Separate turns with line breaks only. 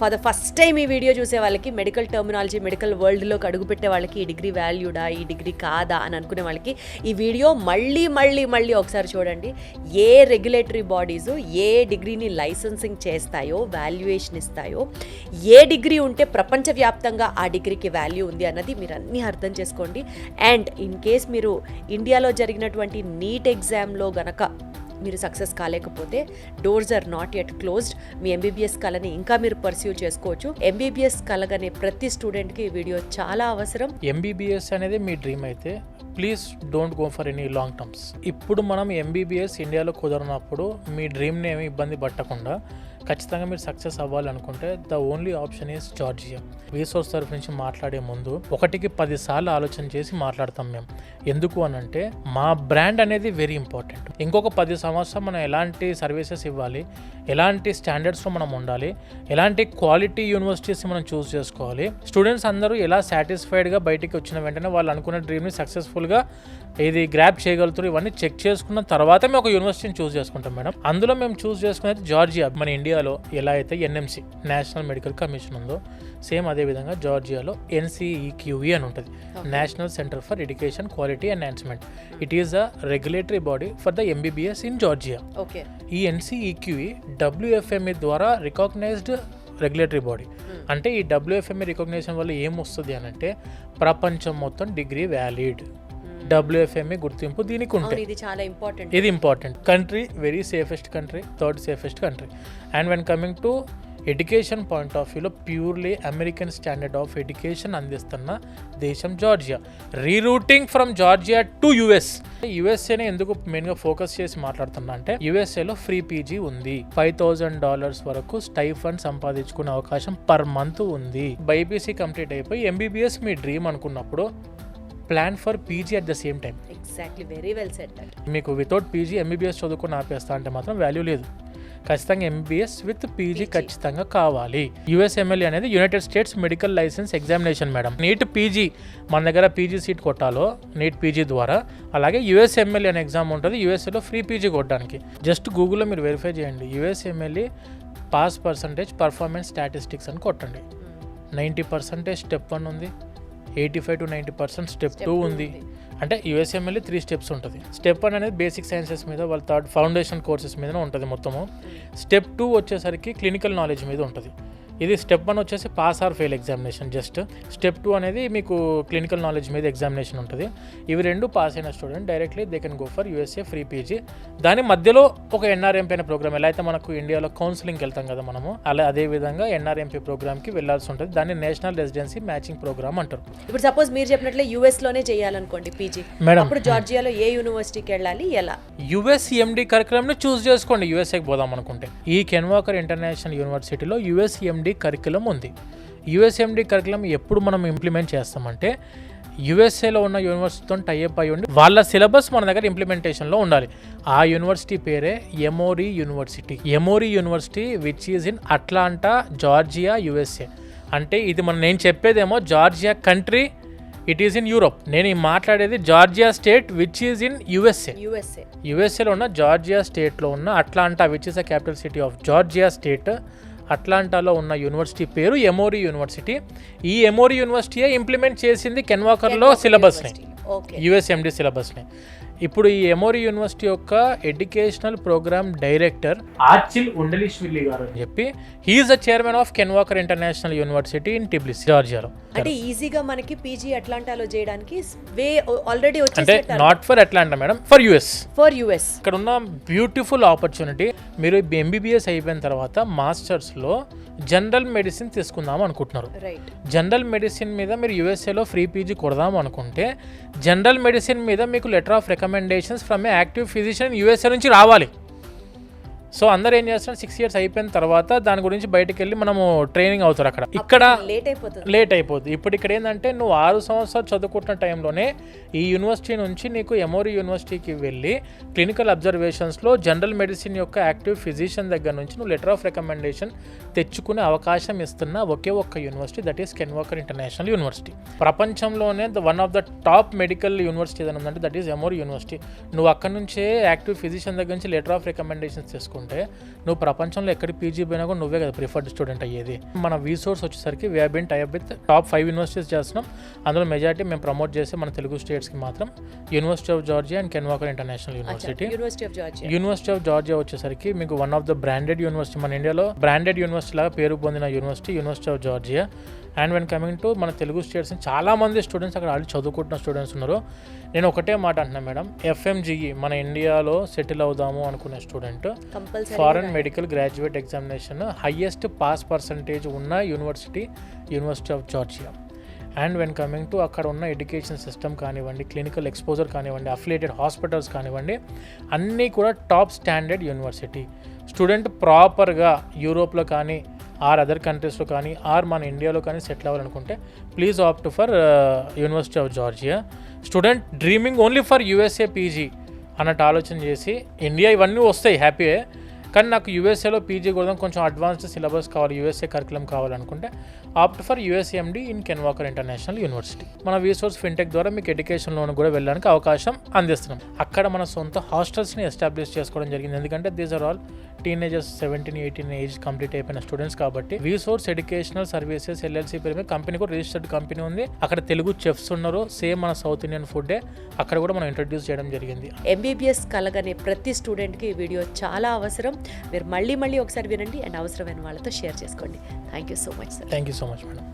For the first time ఈ video చూసే వాళ్ళకి, మెడికల్ టర్మినాలజీ, మెడికల్ వరల్డ్లోకి అడుగుపెట్టే వాళ్ళకి ఈ డిగ్రీ వాల్యూడా, ఈ డిగ్రీ కాదా అని అనుకునే వాళ్ళకి ఈ వీడియో మళ్ళీ ఒకసారి చూడండి. ఏ రెగ్యులేటరీ బాడీస్ ఏ డిగ్రీని లైసెన్సింగ్ చేస్తాయో, వాల్యుయేషన్ ఇస్తాయో, ఏ డిగ్రీ ఉంటే ప్రపంచవ్యాప్తంగా ఆ డిగ్రీకి వాల్యూ ఉంది అన్నది మీరు అన్నీ అర్థం చేసుకోండి. అండ్ ఇన్ కేస్ మీరు ఇండియాలో జరిగినటువంటి నీట్ ఎగ్జామ్లో గనక మీరు సక్సెస్ కాలేకపోతే doors are not yet closed. మీ ఎంబీబీఎస్ కళని ఇంకా మీరు పర్స్యూ చేసుకోవచ్చు. ఎంబీబీఎస్ కలగనే ప్రతి స్టూడెంట్కి ఈ వీడియో చాలా అవసరం.
ఎంబీబీఎస్ అనేది మీ డ్రీమ్ అయితే please don't go for any long terms. ఇప్పుడు మనం ఎంబీబీఎస్ ఇండియాలో కుదరనప్పుడు మీ డ్రీమ్ని ఏమి ఇబ్బంది పట్టకుండా ఖచ్చితంగా మీరు సక్సెస్ అవ్వాలనుకుంటే the only option is Georgia. Resource తరఫు నుంచి మాట్లాడే ముందు 1కి 10 సార్లు ఆలోచన చేసి మాట్లాడతాం మేము. ఎందుకు అనంటే మా బ్రాండ్ అనేది వెరీ ఇంపార్టెంట్. ఇంకొక 10 సంవత్సరం మనం ఎలాంటి సర్వీసెస్ ఇవ్వాలి, ఎలాంటి స్టాండర్డ్స్లో మనం ఉండాలి, ఎలాంటి క్వాలిటీ యూనివర్సిటీస్ మనం చూస్ చేసుకోవాలి, స్టూడెంట్స్ అందరూ ఎలా సాటిస్ఫైడ్గా బయటికి వచ్చిన వెంటనే వాళ్ళు అనుకున్న డ్రీమ్ని సక్సెస్ఫుల్గా ఇది గ్రాప్ చేయగలుగుతారు, ఇవన్నీ చెక్ చేసుకున్న తర్వాత మేము ఒక యూనివర్సిటీని చూస్ చేసుకుంటాం మేడం. అందులో మేము చూస్ చేసుకునేది జార్జియా. మన ఇండియాలో ఎలా అయితే ఎన్ఎంసి నేషనల్ మెడికల్ కమిషన్ ఉందో సేమ్ అదే విధంగా జార్జియాలో NCEQE అని ఉంటుంది, national centre for education quality enhancement. It is a regulatory body for the MBBS in Georgia. ఈ NCEQE WFME ద్వారా రికాగ్నైజ్డ్ రెగ్యులేటరీ బాడీ. అంటే ఈ WFME రికగ్నేషన్ వల్ల ఏమొస్తుంది అని అంటే ప్రపంచం మొత్తం డిగ్రీ వ్యాలిడ్. WFME గుర్తింపు దీనికి ఉంటుంది. ఇది important. Country very safest country, 3rd safest country. And when coming to education point of వ్యూలో purely American standard of education అందిస్తున్న దేశం Georgia. Rerouting from Georgia to యుఎస్ఏని ఎందుకు మెయిన్గా ఫోకస్ చేసి మాట్లాడుతున్నా అంటే యుఎస్ఏలో ఫ్రీ పీజీ ఉంది. $5,000 వరకు స్టైఫండ్ సంపాదించుకునే అవకాశం పర్ మంత్ ఉంది. బైపీసీ కంప్లీట్ అయిపోయి ఎంబీబీఎస్ మీ డ్రీమ్ అనుకున్నప్పుడు plan for PG at the same time.
Exactly, very well said.
మీకు వితౌట్ పీజీ ఎంబీబీఎస్ చదువుకుని ఆపేస్తా అంటే మాత్రం వాల్యూ లేదు. ఖచ్చితంగా ఎంబీబీఎస్ విత్ పీజీ ఖచ్చితంగా కావాలి. USMLE అనేది United states medical licence examination madam. NEET PG మన దగ్గర పీజీ సీట్ కొట్టాలో నీట్ పీజీ ద్వారా, అలాగే USMLE అనే ఎగ్జామ్ ఉంటుంది యూఎస్ఏలో ఫ్రీ పీజీ కొట్టడానికి. జస్ట్ గూగుల్లో మీరు వెరిఫై చేయండి, USMLE pass percentage performance statistics అని కొట్టండి. 90% స్టెప్ 1 ఉంది, 85 to 90% స్టెప్ 2 ఉంది. అంటే USMLE 3 స్టెప్స్ ఉంటుంది. స్టెప్ 1 అనేది బేసిక్ సైన్సెస్ మీద, వాళ్ళ 3rd ఫౌండేషన్ కోర్సెస్ మీద ఉంటుంది మొత్తము. స్టెప్ 2 వచ్చేసరికి క్లినికల్ నాలెడ్జ్ మీద ఉంటుంది. ఇది స్టెప్ 1 వచ్చేసి pass or fail examination just. Step 2 అనేది మీకు క్లినికల్ నాలెడ్జ్ మీద ఎగ్జామినేషన్ ఉంటుంది. ఇవి 2 పాస్ అయిన student directly they can go for USA free PG. దాని మధ్యలో ఒక NRMP అనే ప్రోగ్రామ్, ఎలా అయితే మనకు ఇండియాలో కౌన్సిలింగ్కి వెళ్తాం కదా మనము, అలా అదే విధంగా NRMP ప్రోగ్రామ్కి వెళ్ళాల్సి ఉంటుంది. దాన్ని నేషనల్ రెసిడెన్సీ మ్యాచింగ్ ప్రోగ్రామ్ అంటారు.
ఇప్పుడు సపోజ్ మీరు చెప్పినట్లే యూఎస్లోనే చేయాలనుకోండి పీజీ మేడం, అప్పుడు జార్జియాలో ఏ యూనివర్సిటీకి వెళ్ళాలి, ఎలా? USMD
కరికులంని చూస్ చేసుకోండి. USAకి పోదాం అనుకుంటే ఈ కెన్ వాకర్ ఇంటర్నేషనల్ యూనివర్సిటీలో USMD కరికులం ఉంది. USMD కరికులం ఎప్పుడు మనం ఇంప్లిమెంట్ చేస్తామంటే యుఎస్ఏలో ఉన్న యూనివర్సిటీతో టైఅప్ అయి ఉండి వాళ్ళ సిలబస్ మన దగ్గర ఇంప్లిమెంటేషన్లో ఉండాలి. ఆ యూనివర్సిటీ పేరే Emory university which is in Atlanta, Georgia, USA. అంటే ఇది నేను చెప్పేదేమో జార్జియా country, it is in Europe. నేను మాట్లాడేది Georgia state which is in యుఎస్ఏలో ఉన్న జార్జియా స్టేట్లో ఉన్న Atlanta which is the capital city of Georgia state. అట్లాంటాలో ఉన్న యూనివర్సిటీ పేరు ఎమోరీ యూనివర్సిటీ. ఈ ఎమోరీ యూనివర్సిటీయే ఇంప్లిమెంట్ చేసింది కెన్ వాకర్లో సిలబస్ని, USMD సిలబస్ని. ఇప్పుడు ఈ ఎమోరీ యూనివర్సిటీ యొక్క educational program director Archil Undilashvili గారు అని చెప్పి, he is the chairman of Ken Walker international university in Tbilisi, జార్జియాలో.
అంటే ఈజీగా మనకి పీజీ అట్లాంటాలో చేయడానికి వే ఆల్రెడీ వచ్చేసి,
అంటే not for Atlanta madam, for US. ఇక్కడ ఉన్న బ్యూటిఫుల్ ఆపర్చునిటీ, మీరు ఎంబీబీఎస్ అయిపోయిన తర్వాత మాస్టర్స్లో జనరల్ మెడిసిన్ తీసుకుందాం అనుకుంటున్నారు. జనరల్ మెడిసిన్ మీద మీరు USAలో ఫ్రీ పీజీ కొడదాం అనుకుంటే జనరల్ మెడిసిన్ మీద మీకు letter of recommendations from A active physician USA నుంచి రావాలి. సో అందరు ఏం చేస్తారు, 6 years అయిపోయిన తర్వాత దాని గురించి బయటకు వెళ్ళి మనము ట్రైనింగ్ అవుతారు. అక్కడ ఇక్కడ లేట్ అయిపోతుంది. ఇప్పుడు ఇక్కడ ఏంటంటే నువ్వు 6 సంవత్సరాలు చదువుకుంటున్న టైంలోనే ఈ యూనివర్సిటీ నుంచి నీకు ఎమోరీ యూనివర్సిటీకి వెళ్ళి క్లినికల్ అబ్జర్వేషన్స్లో జనరల్ మెడిసిన్ యొక్క యాక్టివ్ ఫిజిషియన్ దగ్గర నుంచి నువ్వు లెటర్ ఆఫ్ రికమెండేషన్ తెచ్చుకునే అవకాశం ఇస్తున్న ఒకే ఒక్క university, that is Ken Walker international university. ప్రపంచంలోనే one of the top medical university ఏదైనా ఉందంటే దట్ ఈస్ ఎమోరీ యూనివర్సిటీ. నువ్వు అక్కడ నుంచే యాక్టివ్ ఫిజిషియన్ దగ్గర నుంచి లెటర్ ఆఫ్ రికమెండేషన్స్ తెచ్చుకుంటే అనుకుంటే నువ్వు ప్రపంచంలో ఎక్కడికి పీజీ పోయినా కూడా నువ్వే కదా ప్రిఫర్డ్ స్టూడెంట్ అయ్యేది. మన వీసోర్స్ వచ్చేసరికి we have been tie up with top 5 universities చేస్తున్నాం. అందులో మెజారిటీ మేము ప్రమోట్ చేసి మన తెలుగు స్టేట్స్కి మాత్రం university of Georgia and can Walker international university. University of Georgia వచ్చేసరికి మీకు one of the branded university, మన ఇండియాలో బ్రాండెడ్ యూనివర్సిటీ లాగా పేరు పొందిన university of Georgia. And when coming to మన తెలుగు స్టేట్స్ చాలామంది స్టూడెంట్స్ అక్కడ ఆల్రెడీ చదువుకుంటున్న స్టూడెంట్స్ ఉన్నారు. నేను ఒకటే మాట అంటున్నా మేడం, FMGE మన ఇండియాలో సెటిల్ అవుదాము అనుకునే student foreign medical graduate examination highest pass percentage ఉన్న university of Georgia. And when coming to అక్కడ ఉన్న ఎడ్యుకేషన్ సిస్టమ్ కానివ్వండి, క్లినికల్ ఎక్స్పోజర్ కానివ్వండి, అఫిలియేటెడ్ హాస్పిటల్స్ కానివ్వండి, అన్నీ కూడా టాప్ స్టాండర్డ్ యూనివర్సిటీ. స్టూడెంట్ ప్రాపర్గా యూరోప్లో కానీ ఆర్ అదర్ కంట్రీస్లో కానీ ఆర్ మన ఇండియాలో కానీ సెటిల్ అవ్వాలనుకుంటే please opt for university of Georgia. Student dreaming only for USA PG అన్నట్టు ఆలోచన చేసి, ఇండియా ఇవన్నీ వస్తాయి హ్యాపీయే, కానీ నాకు యూఎస్ఏలో పీజీ కూడా కొంచెం అడ్వాన్స్డ్ సిలబస్ కావాలి, USA కరికులం కావాలనుకుంటే opt for USMD in can Walker international university. మన వీసోర్స్ ఫిన్టెక్ ద్వారా మీకు ఎడ్యుకేషన్ లోన్ కూడా వెళ్ళడానికి అవకాశం అందిస్తున్నాం. అక్కడ మన సొంత హాస్టల్స్ని ఎస్టాబ్లిష్ చేసుకోవడం జరిగింది. ఎందుకంటే these are all teenagers 17-18 age complete అయిపోయిన స్టూడెంట్స్ కాబట్టి. వీసోర్స్ ఎడ్యుకేషనల్ సర్వీసెస్ LLC పేరు మీద కంపెనీ కూడా రిజిస్టర్డ్ కంపెనీ ఉంది. అక్కడ తెలుగు చెఫ్స్ ఉన్నారు, సేమ్ మన సౌత్ ఇండియన్ ఫుడ్డే అక్కడ కూడా మనం ఇంట్రడ్యూస్ చేయడం జరిగింది.
MBBS కలగనే ప్రతి స్టూడెంట్కి ఈ వీడియో చాలా అవసరం. మీరు మళ్ళీ ఒకసారి వినండి అండ్ అవసరమైన వాళ్ళతో షేర్ చేసుకోండి. Thank you so much sir.
Thank you so much madam.